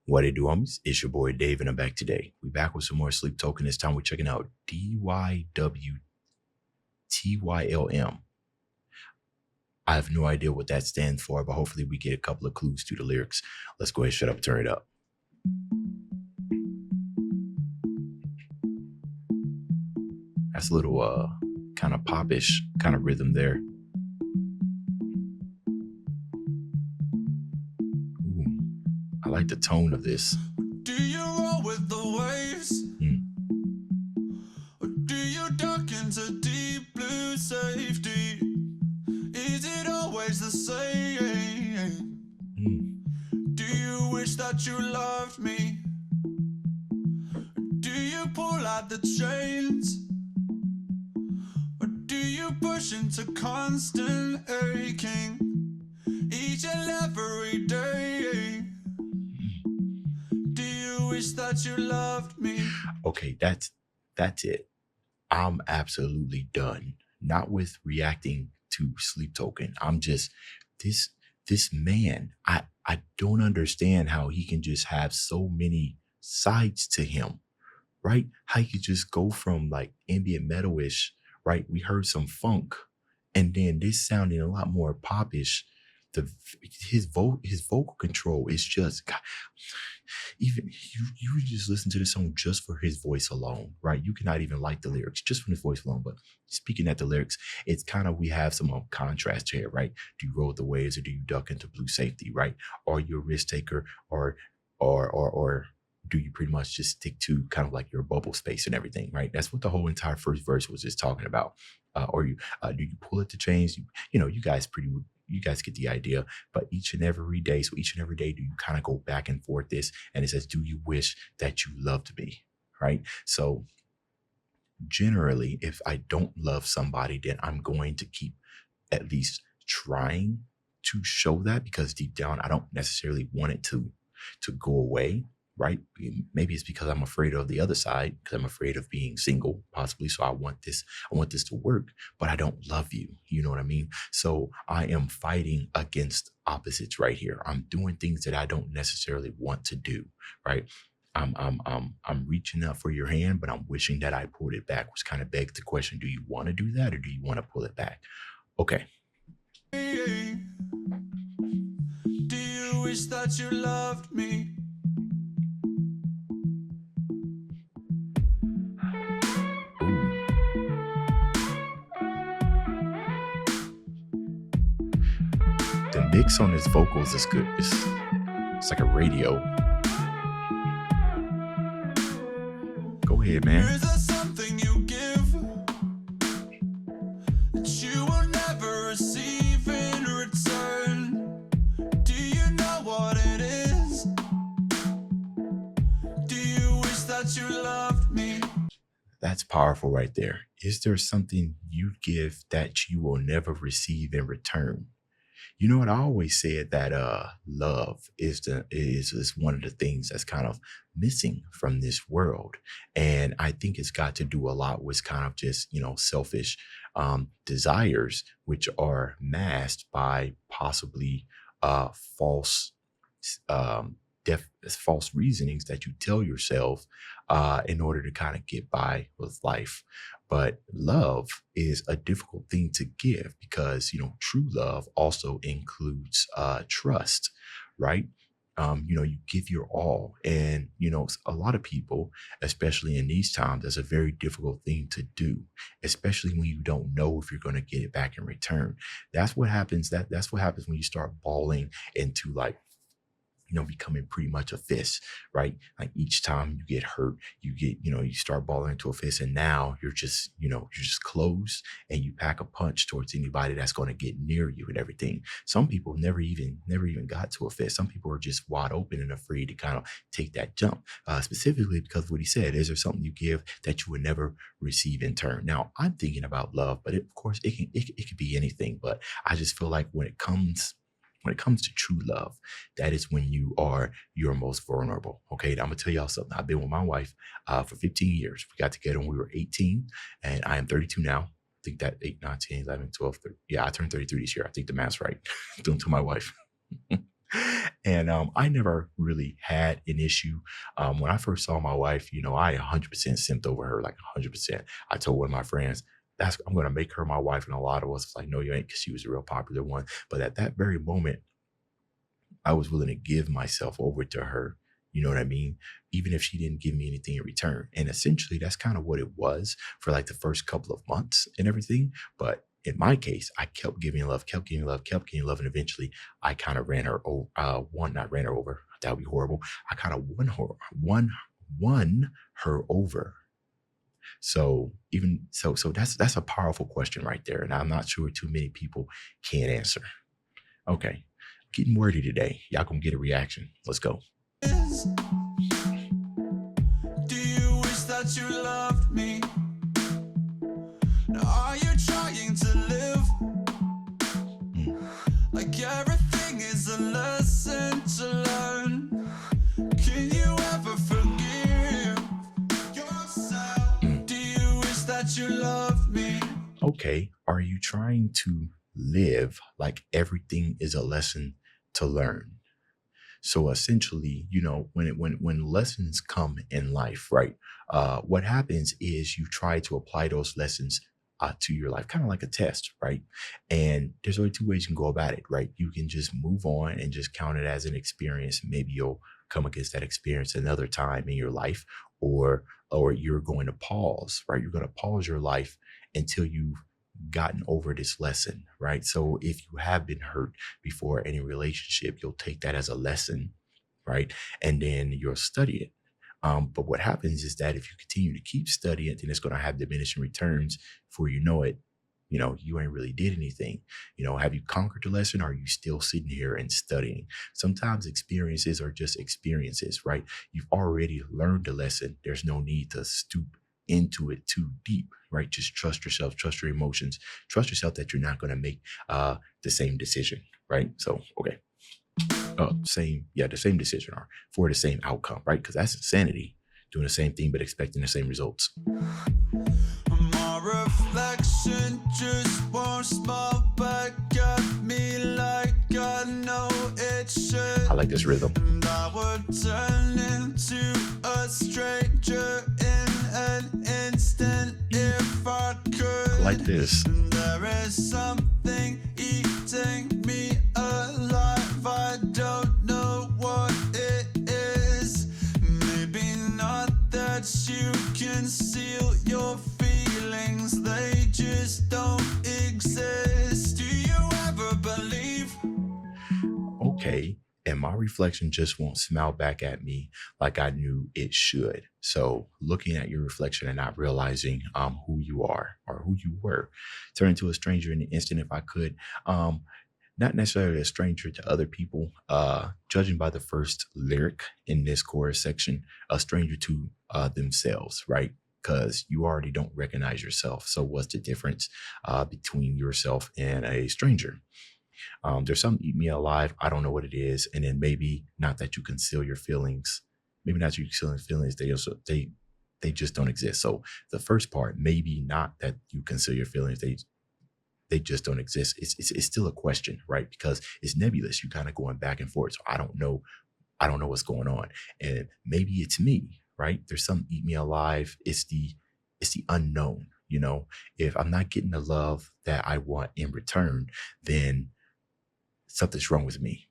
What it do, homies? It's your boy Dave, and I'm back today. We back with some more sleep token. This time we're checking out DYWTYLM. I have no idea what that stands for, but hopefully we get a couple of clues to the lyrics. Let's go ahead, shut up, turn it up. That's a little kind of popish kind of rhythm there. Ooh, I like the tone of this. Do you roll with the waves? Or do you duck into deep blue safety? Is it always the same? Do you wish that you loved me? Do you pull out the chains? Or do you push into constant aching each and every day? Do you wish that you loved me? Okay, that's it. I'm absolutely done. Not with reacting to Sleep Token. I'm just this man. I don't understand how he can just have so many sides to him, right? How he could just go from like ambient metal-ish, right? We heard some funk, and then this sounding a lot more popish. His vocal control is just, God, even you just listen to the song just for his voice alone, right? You cannot even like the lyrics just from his voice alone. But speaking at the lyrics, it's kind of, we have some contrast here, right? Do you roll the waves or do you duck into blue safety, right? Are you a risk taker, or do you pretty much just stick to kind of like your bubble space and everything, right? That's what the whole entire first verse was just talking about. Or do you pull at the chains? You guys get the idea. But each and every day, do you kind of go back and forth this? And it says, do you wish that you loved me, right? So generally, if I don't love somebody, then I'm going to keep at least trying to show that, because deep down, I don't necessarily want it to go away, right? Maybe it's because I'm afraid of the other side, because I'm afraid of being single, possibly. So I want this to work, but I don't love you. You know what I mean? So I am fighting against opposites right here. I'm doing things that I don't necessarily want to do, right? I'm reaching out for your hand, but I'm wishing that I pulled it back, which kind of begs the question, do you want to do that, or do you want to pull it back? Okay. Do you wish that you loved me? The mix on his vocals is good. It's like a radio. Go ahead, man. Is there something you give that you will never receive in return? Do you know what it is? Do you wish that you loved me? That's powerful right there. Is there something you give that you will never receive in return? You know what? I always said that love is one of the things that's kind of missing from this world. And I think it's got to do a lot with kind of just, selfish desires, which are masked by possibly false false reasonings that you tell yourself in order to kind of get by with life. But love is a difficult thing to give, because true love also includes trust, right? You give your all, and a lot of people, especially in these times, that's a very difficult thing to do, especially when you don't know if you're going to get it back in return. That's what happens. That's what happens when you start balling into like, becoming pretty much a fist, right? Like each time you get hurt, you start balling into a fist, and now you're just closed, and you pack a punch towards anybody that's going to get near you and everything. Some people never even got to a fist. Some people are just wide open and afraid to kind of take that jump, specifically because of what he said. Is there something you give that you would never receive in turn? Now, I'm thinking about love, but of course it could be anything. But I just feel like when it comes to true love, that is when you are your most vulnerable. Okay, now I'm gonna tell y'all something. I've been with my wife for 15 years. We got together when we were 18, and I am 32 now. I think that 8, 9, 10, 11, 12, 13. Yeah, I turned 33 this year. I think the math's right. Doing to my wife. And I never really had an issue. When I first saw my wife, I 100% simped over her, like 100%. I told one of my friends, I'm going to make her my wife. And a lot of us was like, no, you ain't, because she was a real popular one. But at that very moment, I was willing to give myself over to her. You know what I mean? Even if she didn't give me anything in return. And essentially, that's kind of what it was for like the first couple of months and everything. But in my case, I kept giving love, kept giving love, kept giving love. And eventually I kind of ran her over, not ran her over. That would be horrible. I kind of won her over. So so that's a powerful question right there. And I'm not sure too many people can answer. Okay. Getting wordy today. Y'all gonna get a reaction. Let's go. Do you wish that you loved me? Now are you trying to live like everything is a lesson to learn? Can you ever forgive yourself? Do you wish that you loved me? Okay, are you trying to live like everything is a lesson to learn? So essentially, when lessons come in life, right? What happens is you try to apply those lessons to your life, kind of like a test, right? And there's only two ways you can go about it, right? You can just move on and just count it as an experience. Maybe you'll come against that experience another time in your life, or you're going to pause, right? You're going to pause your life until you've gotten over this lesson, right? So if you have been hurt before any relationship, you'll take that as a lesson, right? And then you'll study it. But what happens is that if you continue to keep studying, then it's going to have diminishing returns. Before you know it, you ain't really did anything. Have you conquered the lesson, or are you still sitting here and studying? Sometimes experiences are just experiences, right? You've already learned the lesson. There's no need to stoop into it too deep, right? Just trust yourself, trust your emotions, trust yourself that you're not going to make the same decision, right? So, okay. The same decision, or for the same outcome, right? Because that's insanity, doing the same thing but expecting the same results. My reflection just won't smile back at me like I know it should. I like this rhythm. And I would turn into a stranger in an instant if I could. I like this. And there is something eating me alive. I don't know what it is. Maybe not that you conceal your feelings, they just don't exist. Do you ever believe? Okay. And my reflection just won't smile back at me like I knew it should. So looking at your reflection and not realizing who you are or who you were, turn into a stranger in an instant if I could. Not necessarily a stranger to other people, judging by the first lyric in this chorus section, a stranger to themselves, right? Because you already don't recognize yourself. So what's the difference between yourself and a stranger? There's something eat me alive. I don't know what it is. And then maybe not that you conceal your feelings. Maybe not you concealing feelings. They just don't exist. So the first part, maybe not that you conceal your feelings. They just don't exist. It's still a question, right? Because it's nebulous. You're kind of going back and forth. So I don't know what's going on. And maybe it's me, right? There's something eat me alive. It's the unknown. If I'm not getting the love that I want in return, then something's wrong with me.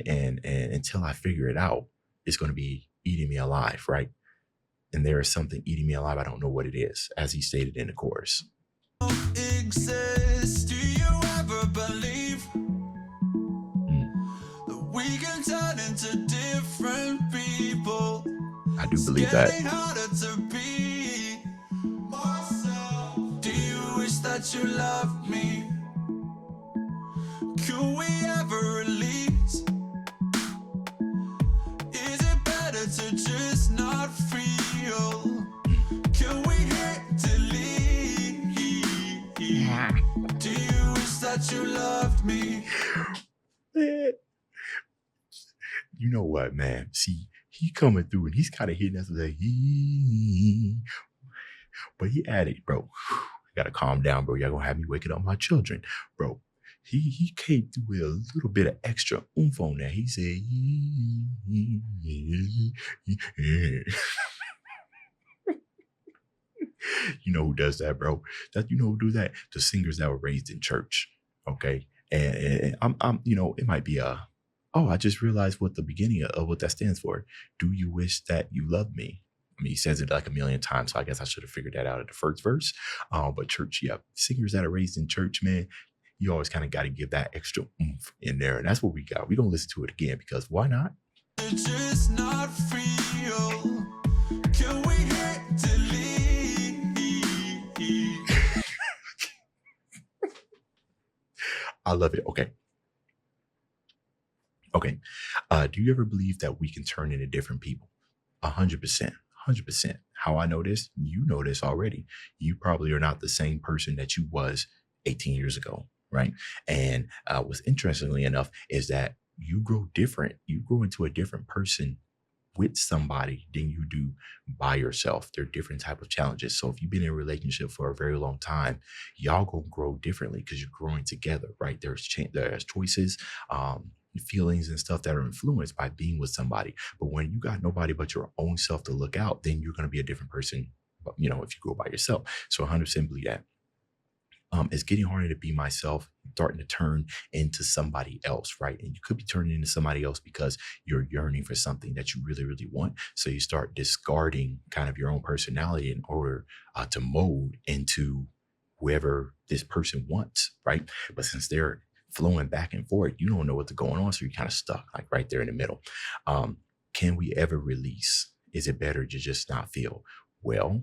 And until I figure it out, it's going to be eating me alive, right? And there is something eating me alive. I don't know what it is, as he stated in the chorus. Exist. Do you ever believe that we can turn into different people? I do believe that. It's getting harder to be myself. Do you wish that you loved me? Could we ever release? Is it better to just not feel? Can we hit delete? Do you wish that you loved me? You know what, man? See, he coming through and he's kind of hitting us with but he added, bro, I gotta calm down, bro. Y'all gonna have me waking up my children, bro. he came through with a little bit of extra oomph on that. He said, you know who does that, bro? That you know who do that? The singers that were raised in church. Okay. And I'm it might be oh, I just realized what the beginning of what that stands for. Do you wish that you loved me? I mean, he says it like a million times, so I guess I should have figured that out at the first verse. But church, yeah, singers that are raised in church, man, you always kind of got to give that extra oomph in there. And that's what we got. We're going to listen to it again because why not? It's just not real. Can we hit delete? I love it. Okay. Okay. Do you ever believe that we can turn into different people? 100%. 100%. How I know this? You know this already. You probably are not the same person that you was 18 years ago, right? And what's interestingly enough is that you grow different. You grow into a different person with somebody than you do by yourself. There are different type of challenges. So if you've been in a relationship for a very long time, y'all gonna grow differently because you're growing together, right? There's choices, feelings and stuff that are influenced by being with somebody. But when you got nobody but your own self to look out, then you're gonna be a different person, if you go by yourself. So 100% believe that. It's getting harder to be myself, starting to turn into somebody else, right? And you could be turning into somebody else because you're yearning for something that you really, really want. So you start discarding kind of your own personality in order to mold into whoever this person wants, right? But since they're flowing back and forth, you don't know what's going on. So you're kind of stuck like right there in the middle. Can we ever release? Is it better to just not feel? Well,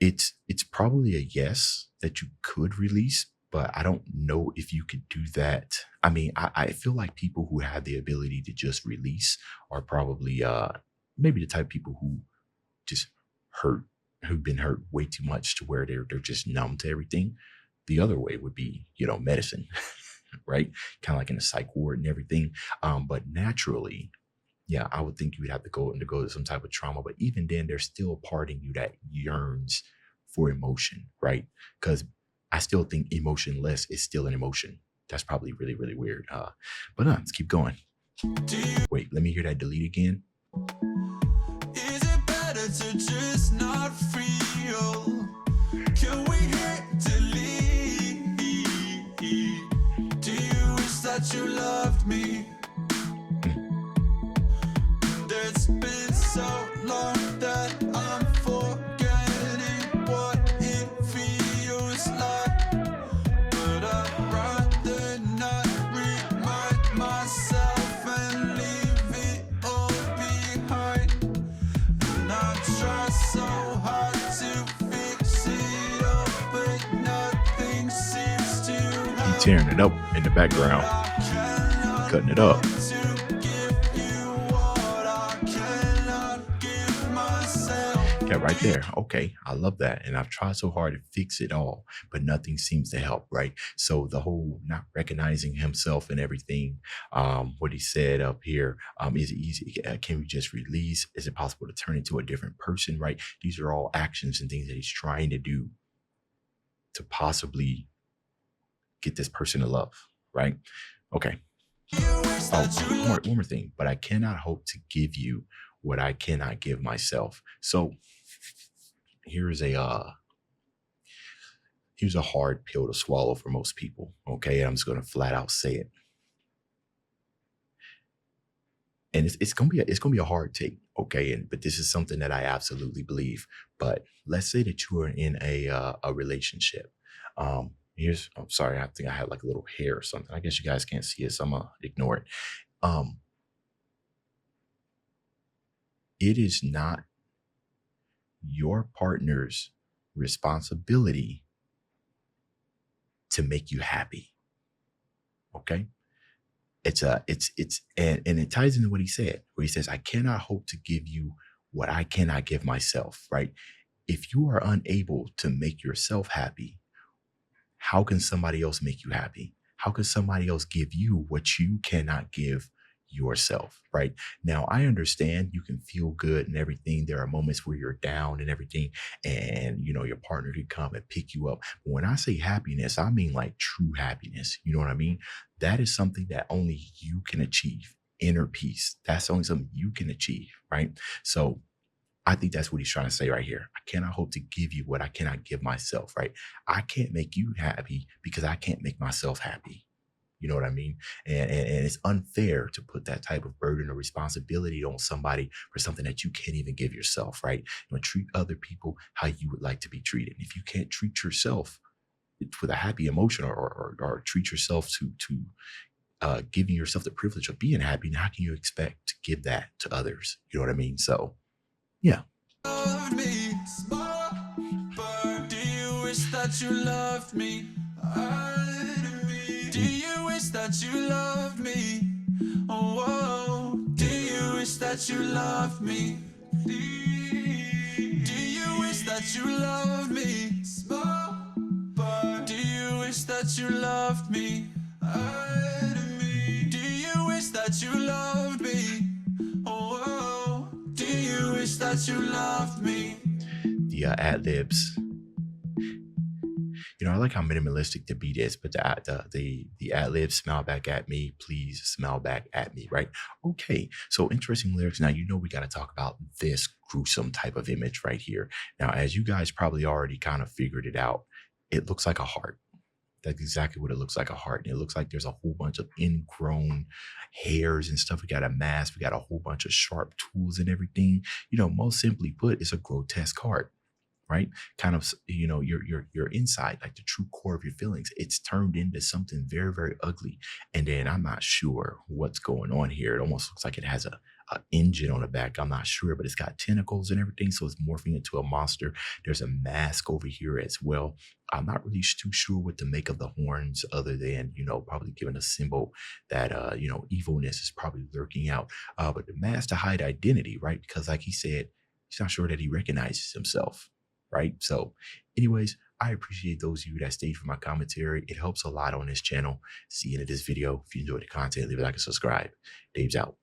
it's probably a yes that you could release, but I don't know if you could do that. I mean, I feel like people who have the ability to just release are probably maybe the type of people who just who've been hurt way too much to where they're just numb to everything. The other way would be, medicine, right? Kind of like in a psych ward and everything. But naturally, yeah, I would think you would have to go to some type of trauma. But even then, there's still a part in you that yearns for emotion, right? Because I still think emotionless is still an emotion. That's probably really, really weird. But let's keep going. Wait, let me hear that delete again. Is it better to just not feel? Can we hit delete? Do you wish that you loved me? It's been so long that I'm forgetting what it feels like. But I'd rather not remind myself and leave it all behind. And I try so hard to fix it up, but nothing seems to help. He's tearing it up in the background, cutting it up. Right there. Okay. I love that. And I've tried so hard to fix it all, but nothing seems to help. Right. So the whole not recognizing himself and everything, what he said up here, is it easy? Can we just release? Is it possible to turn into a different person? Right. These are all actions and things that he's trying to do to possibly get this person to love. Right. Okay. Oh, one more thing, but I cannot hope to give you what I cannot give myself. So here's a hard pill to swallow for most people. Okay, I'm just gonna flat out say it, and it's gonna be a hard take. Okay, but this is something that I absolutely believe. But let's say that you are in a relationship. I'm sorry, I think I had like a little hair or something. I guess you guys can't see it, so I'm gonna ignore it. It is not your partner's responsibility to make you happy. Okay. And it ties into what he said, where he says, I cannot hope to give you what I cannot give myself, right? If you are unable to make yourself happy, how can somebody else make you happy? How can somebody else give you what you cannot give yourself, right? Now, I understand you can feel good and everything. There are moments where you're down and everything, and your partner can come and pick you up. But when I say happiness, I mean like true happiness. You know what I mean? That is something that only you can achieve. Inner peace. That's only something you can achieve, right? So I think that's what he's trying to say right here. I cannot hope to give you what I cannot give myself, right? I can't make you happy because I can't make myself happy. You know what I mean? And it's unfair to put that type of burden or responsibility on somebody for something that you can't even give yourself, right? Treat other people how you would like to be treated. If you can't treat yourself with a happy emotion, or treat yourself to giving yourself the privilege of being happy, how can you expect to give that to others? You know what I mean? So, yeah. Loved me, small bird. Do you wish that you loved me? Do you wish that you loved me? Oh, whoa. Do you wish that you loved me? Do you wish that you loved me? Small bird. Do you wish that you loved me? Do you wish that you loved me? Oh, whoa. Do you wish that you loved me? The ad libs. I like how minimalistic the beat is, but the ad libs, smile back at me, please smile back at me, right? Okay, so interesting lyrics. Now, we got to talk about this gruesome type of image right here. Now, as you guys probably already kind of figured it out, it looks like a heart. That's exactly what it looks like, a heart. And it looks like there's a whole bunch of ingrown hairs and stuff. We got a mask. We got a whole bunch of sharp tools and everything. Most simply put, it's a grotesque heart, right? Kind of, your inside, like the true core of your feelings. It's turned into something very, very ugly. And then I'm not sure what's going on here. It almost looks like it has a engine on the back. I'm not sure, but it's got tentacles and everything. So it's morphing into a monster. There's a mask over here as well. I'm not really too sure what to make of the horns, other than, probably giving a symbol that, evilness is probably lurking out. But the mask to hide identity, right? Because like he said, he's not sure that he recognizes himself, right? So anyways, I appreciate those of you that stayed for my commentary. It helps a lot on this channel. See you in this video. If you enjoyed the content, leave a like and subscribe. Dave's out.